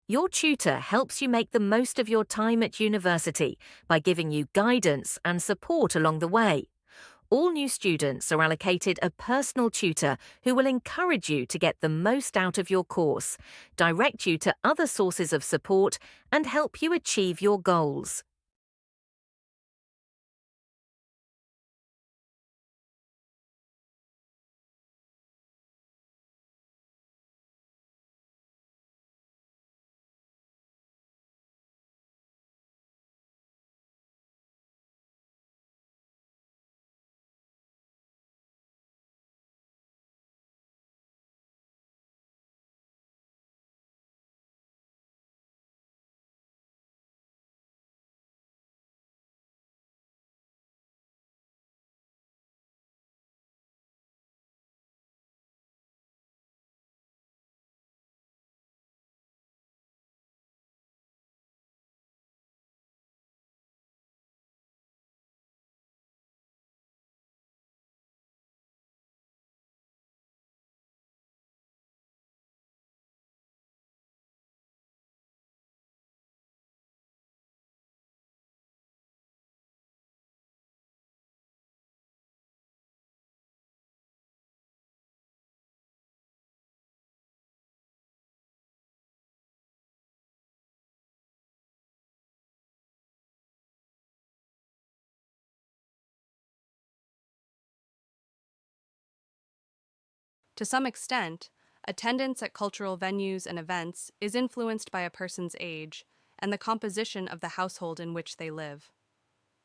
Your tutor helps you make the most of your time at university by giving you guidance and support along the way. All new students are allocated a personal tutor who will encourage you to get the most out of your course, direct you to other sources of support, and help you achieve your goals. To some extent, attendance at cultural venues and events is influenced by a person's age and the composition of the household in which they live.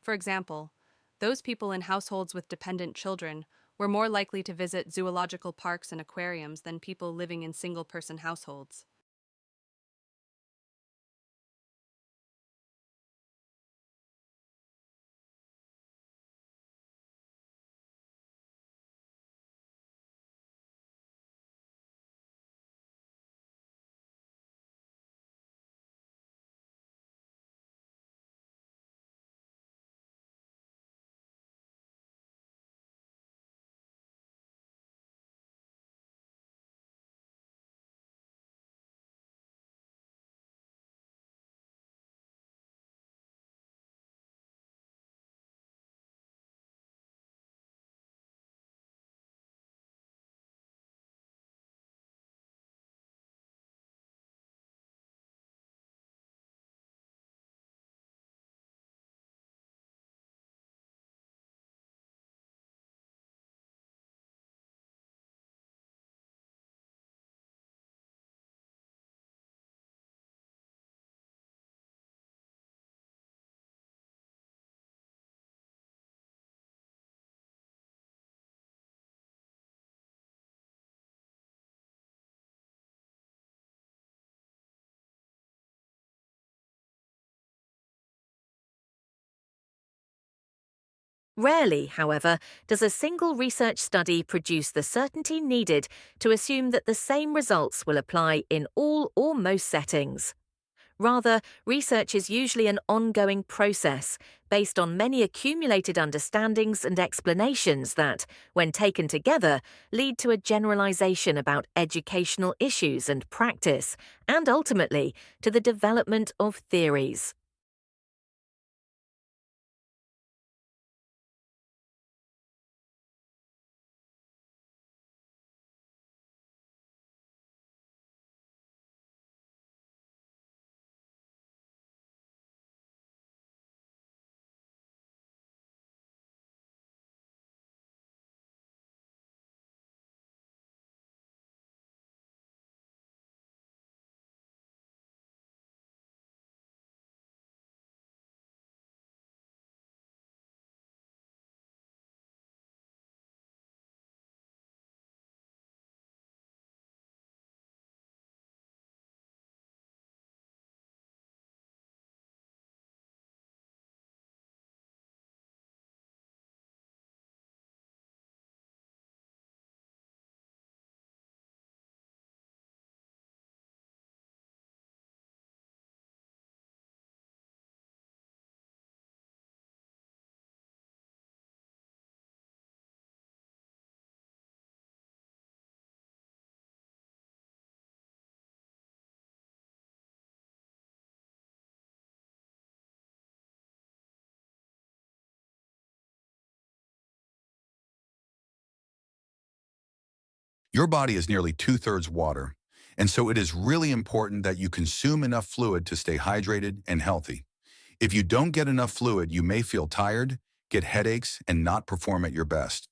For example, those people in households with dependent children were more likely to visit zoological parks and aquariums than people living in single person households. Rarely, however, does a single research study produce the certainty needed to assume that the same results will apply in all or most settings. Rather, research is usually an ongoing process based on many accumulated understandings and explanations that, when taken together, lead to a generalization about educational issues and practice, and ultimately to the development of theories. Your body is nearly two-thirds water, and so it is really important that you consume enough fluid to stay hydrated and healthy. If you don't get enough fluid, you may feel tired, get headaches, and not perform at your best.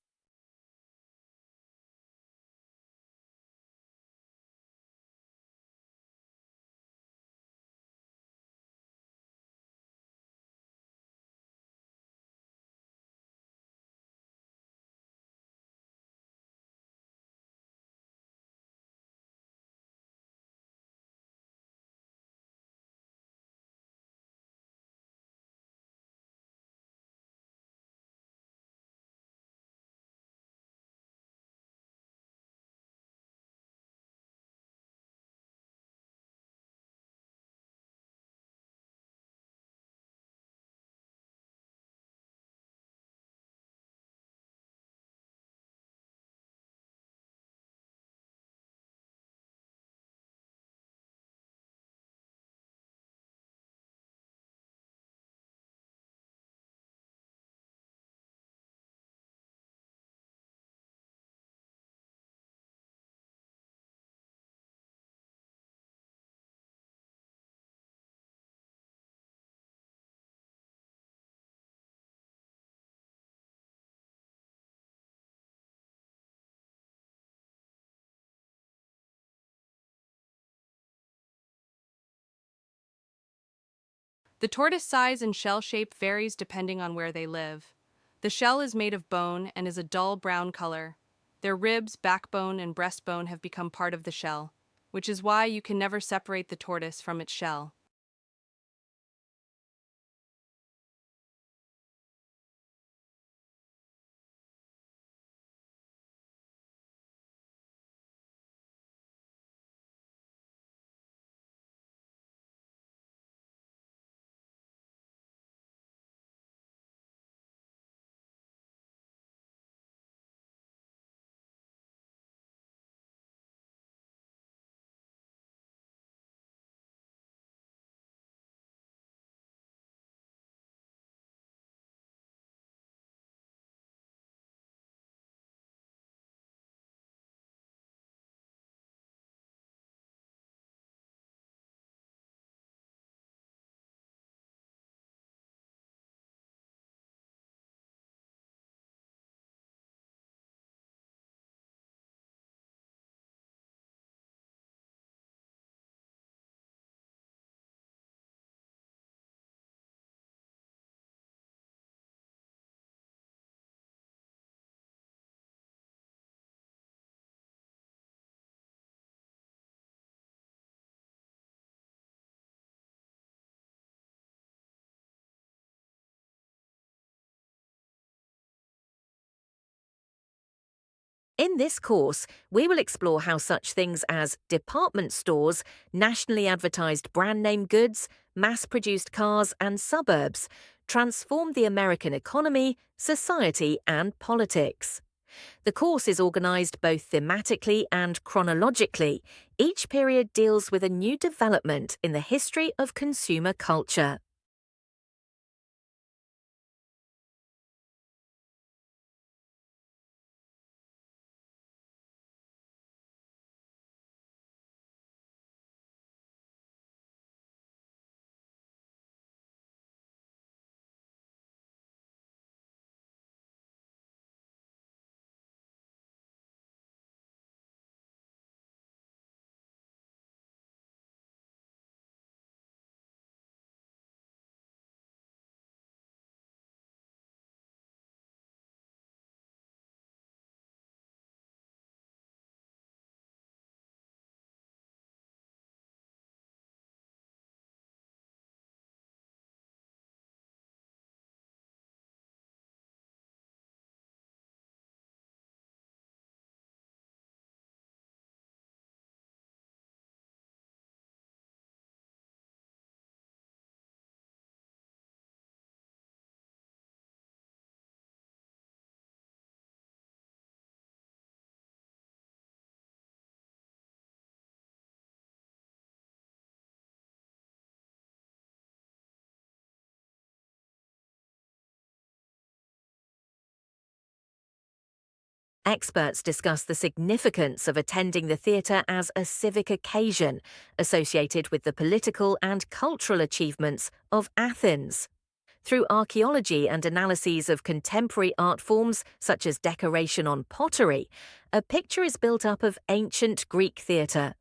The tortoise size and shell shape varies depending on where they live. The shell is made of bone and is a dull brown color. Their ribs, backbone, and breastbone have become part of the shell, which is why you can never separate the tortoise from its shell. In this course, we will explore how such things as department stores, nationally advertised brand name goods, mass produced cars, and suburbs transformed the American economy, society, and politics. The course is organised both thematically and chronologically. Each period deals with a new development in the history of consumer culture. Experts discuss the significance of attending the theatre as a civic occasion associated with the political and cultural achievements of Athens. Through archaeology and analyses of contemporary art forms, such as decoration on pottery, a picture is built up of ancient Greek theatre.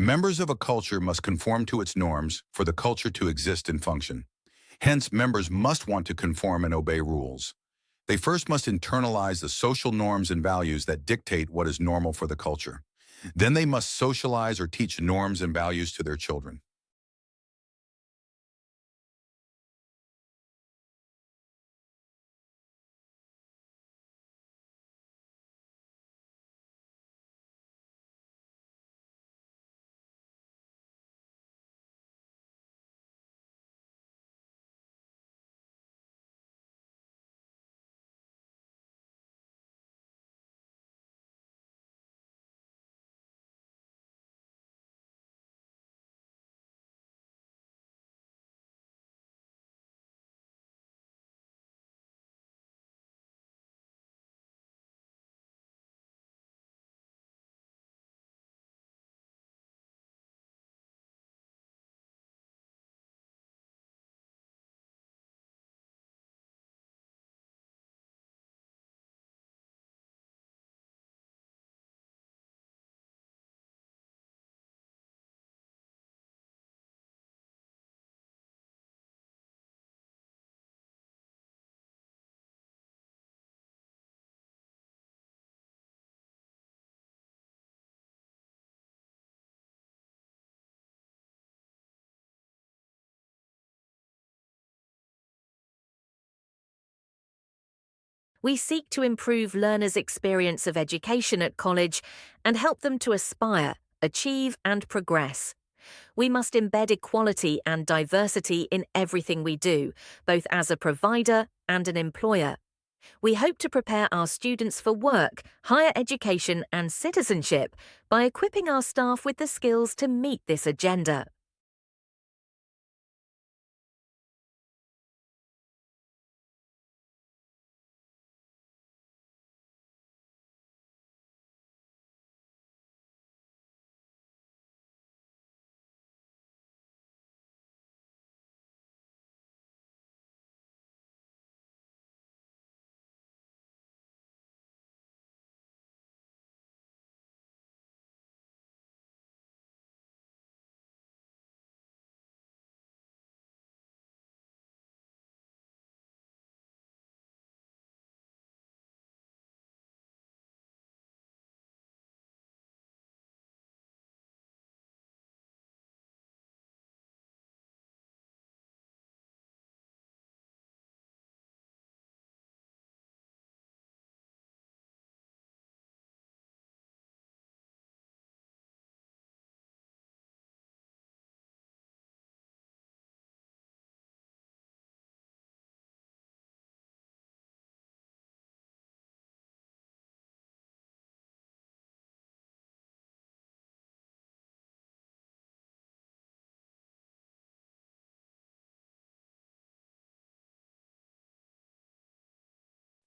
Members of a culture must conform to its norms for the culture to exist and function. Hence, members must want to conform and obey rules. They first must internalize the social norms and values that dictate what is normal for the culture. Then they must socialize or teach norms and values to their children. We seek to improve learners' experience of education at college and help them to aspire, achieve, and progress. We must embed equality and diversity in everything we do, both as a provider and an employer. We hope to prepare our students for work, higher education, and citizenship by equipping our staff with the skills to meet this agenda.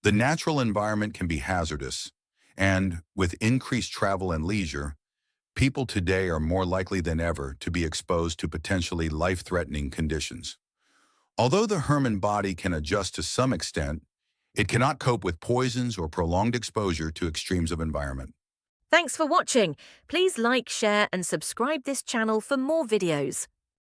The natural environment can be hazardous, and with increased travel and leisure, people today are more likely than ever to be exposed to potentially life-threatening conditions. Although the Herman body can adjust to some extent, it cannot cope with poisons or prolonged exposure to extremes of environment. Thanks for watching. Please like, share, and subscribe this channel for more videos.